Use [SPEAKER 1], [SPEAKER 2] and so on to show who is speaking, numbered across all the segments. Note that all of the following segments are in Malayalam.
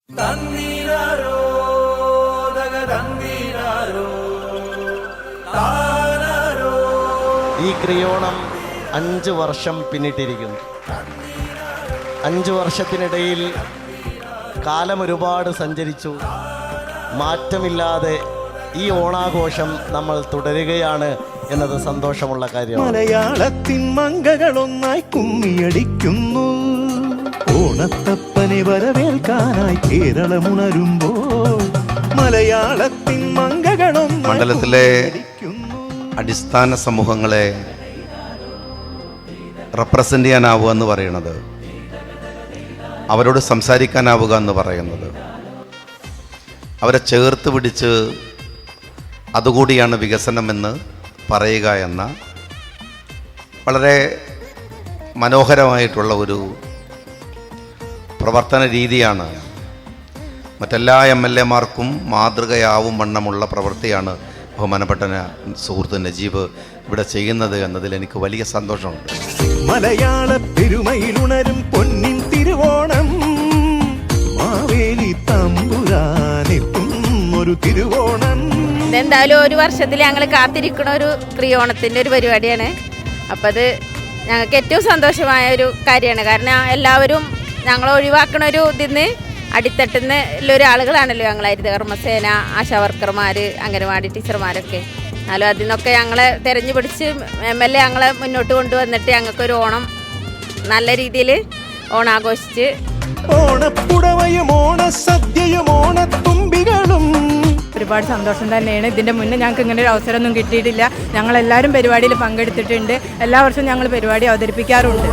[SPEAKER 1] ഈ ക്രിയോണം 5 വർഷം പിന്നിട്ടിരിക്കുന്നു. 5 വർഷത്തിനിടയിൽ കാലം ഒരുപാട് സഞ്ചരിച്ചു. മാറ്റമില്ലാതെ ഈ ഓണാഘോഷം നമ്മൾ തുടരുകയാണ് എന്നത് സന്തോഷമുള്ള കാര്യമാണ്.
[SPEAKER 2] മലയാളത്തിൻ മംഗളൊന്നായി കുമ്മിയടിക്കുന്നു. ഓണത്തപ്പനെ വരവേൽക്കാനായി കേരളമുണരുമ്പോൾ മലയാളത്തിൻ മംഗളൊന്നായി
[SPEAKER 3] മണ്ഡലത്തിലെ അടിസ്ഥാന സമൂഹങ്ങളെ റെപ്രസെൻ്റ് ചെയ്യാനാവുക എന്ന് പറയുന്നത്, അവരോട് സംസാരിക്കാനാവുക എന്ന് പറയുന്നത്, അവരെ ചേർത്ത് പിടിച്ച് അതുകൂടിയാണ് വികസനമെന്ന് പറയുക എന്ന വളരെ മനോഹരമായിട്ടുള്ള ഒരു പ്രവർത്തന രീതിയാണ്. മറ്റെല്ലാ MLA-മാർക്കും മാതൃകയാവും വണ്ണമുള്ള പ്രവൃത്തിയാണ് ബഹുമാനപ്പെട്ട സുഹൃത്ത് നജീബ് ഇവിടെ ചെയ്യുന്നത് എന്നതിൽ എനിക്ക് വലിയ സന്തോഷമുണ്ട്.
[SPEAKER 2] മലയാള പെരുമയിലുണരും പൊന്നിൻ തിരുവോണം, മാവേലി തമ്പുരാനെത്തും ഒരു തിരുവോണം.
[SPEAKER 4] എന്തായാലും ഒരു വർഷത്തിൽ ഞങ്ങൾ കാത്തിരിക്കുന്ന ഒരു ക്രിയോണത്തിൻ്റെ ഒരു പരിപാടിയാണ്. അപ്പം അത് ഞങ്ങൾക്ക് ഏറ്റവും സന്തോഷമായ ഒരു കാര്യമാണ്. കാരണം എല്ലാവരും ഞങ്ങൾ ഒഴിവാക്കണ ഒരു ഇതിന്ന് അടിത്തട്ടുന്ന ഉള്ളൊരു ആളുകളാണല്ലോ ഞങ്ങൾ. ഹരിതകർമ്മസേന, ആശാവർക്കർമാർ, അംഗനവാടി ടീച്ചർമാരൊക്കെ. എന്നാലും അതിൽ നിന്നൊക്കെ ഞങ്ങളെ തിരഞ്ഞു പിടിച്ച് MLA ഞങ്ങളെ മുന്നോട്ട് കൊണ്ടുവന്നിട്ട് ഞങ്ങൾക്കൊരു ഓണം നല്ല രീതിയിൽ ഓണാഘോഷിച്ച്
[SPEAKER 2] ഓണപ്പുടവയും ഓണസദ്യയും ഓണത്തുമ്പികളും
[SPEAKER 5] ഒരുപാട് സന്തോഷം തന്നെയാണ്. ഇതിൻ്റെ മുന്നേ ഞങ്ങൾക്ക് ഇങ്ങനെ ഒരു അവസരമൊന്നും കിട്ടിയിട്ടില്ല. ഞങ്ങളെല്ലാവരും പരിപാടിയിൽ പങ്കെടുത്തിട്ടുണ്ട്. എല്ലാ വർഷവും ഞങ്ങൾ പരിപാടി അവതരിപ്പിക്കാറുണ്ട്.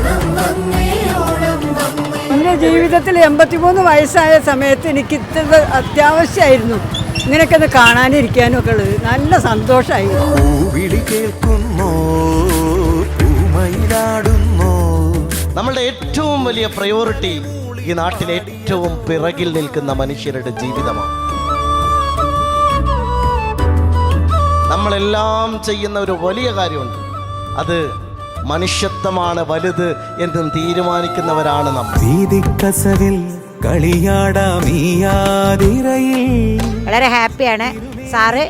[SPEAKER 6] എൻ്റെ ജീവിതത്തിൽ 83 വയസ്സായ സമയത്ത് എനിക്ക് ഇത്ര അത്യാവശ്യമായിരുന്നു ഇങ്ങനെയൊക്കെ ഒന്ന് കാണാനിരിക്കാനും ഒക്കെ ഉള്ളത്. നല്ല സന്തോഷമായിരുന്നു.
[SPEAKER 2] പൂവിളി കേൾക്കുന്നു, പൂമയിലാടുന്നു.
[SPEAKER 1] നമ്മളുടെ ഏറ്റവും വലിയ പ്രയോറിറ്റി ഈ നാട്ടിലെ ഏറ്റവും പിറകിൽ നിൽക്കുന്ന മനുഷ്യരുടെ ജീവിതമാണ്. നമ്മളെല്ലാം ചെയ്യുന്ന ഒരു വലിയ കാര്യമുണ്ട്. അത് മനുഷ്യത്വമാണ് വലുത് എന്ന് തീരുമാനിക്കുന്നവരാണ് നമ്മൾ.
[SPEAKER 7] വളരെ ഹാപ്പിയാണ് സാറ്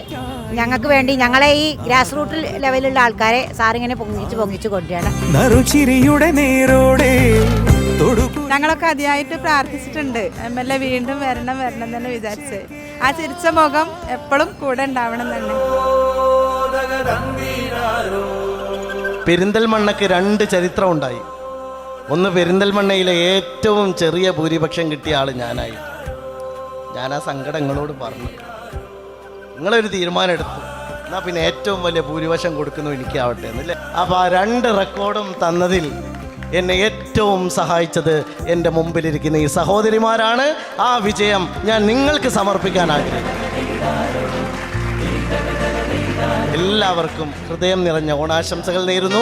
[SPEAKER 7] ഞങ്ങൾക്ക് വേണ്ടി, ഞങ്ങളെ ഈ ഗ്രാസ് റൂട്ട് ലെവലിലുള്ള ആൾക്കാരെ സാറിങ്ങനെ പൊങ്ങിച്ച് കൊണ്ടുവരികയാണ്.
[SPEAKER 5] ഞങ്ങളൊക്കെ അതിയായിട്ട് പ്രാർത്ഥിച്ചിട്ടുണ്ട്. MLA വീണ്ടും വരണം തന്നെ വിചാരിച്ച്. ആ ചിരിച്ച മുഖം എപ്പോഴും കൂടെ ഉണ്ടാവണം തന്നെ.
[SPEAKER 1] പെരിന്തൽമണ്ണയ്ക്ക് 2 ചരിത്രം ഉണ്ടായി. ഒന്ന്, പെരിന്തൽമണ്ണയിലെ ഏറ്റവും ചെറിയ ഭൂരിപക്ഷം കിട്ടിയ ആൾ ഞാനായി. ഞാൻ ആ സങ്കടങ്ങളോട് പറഞ്ഞു, നിങ്ങളൊരു തീരുമാനം എടുത്തു, എന്നാൽ പിന്നെ ഏറ്റവും വലിയ ഭൂരിപക്ഷം കൊടുക്കുന്നു എനിക്കാവട്ടെ എന്നല്ലേ. അപ്പോൾ ആ 2 റെക്കോർഡും തന്നതിൽ എന്നെ ഏറ്റവും സഹായിച്ചത് എൻ്റെ മുമ്പിലിരിക്കുന്ന ഈ സഹോദരിമാരാണ്. ആ വിജയം ഞാൻ നിങ്ങൾക്ക് സമർപ്പിക്കാൻ ആഗ്രഹിക്കുന്നു. എല്ലാവർക്കും ഹൃദയം നിറഞ്ഞ ഓണാശംസകൾ നേരുന്നു.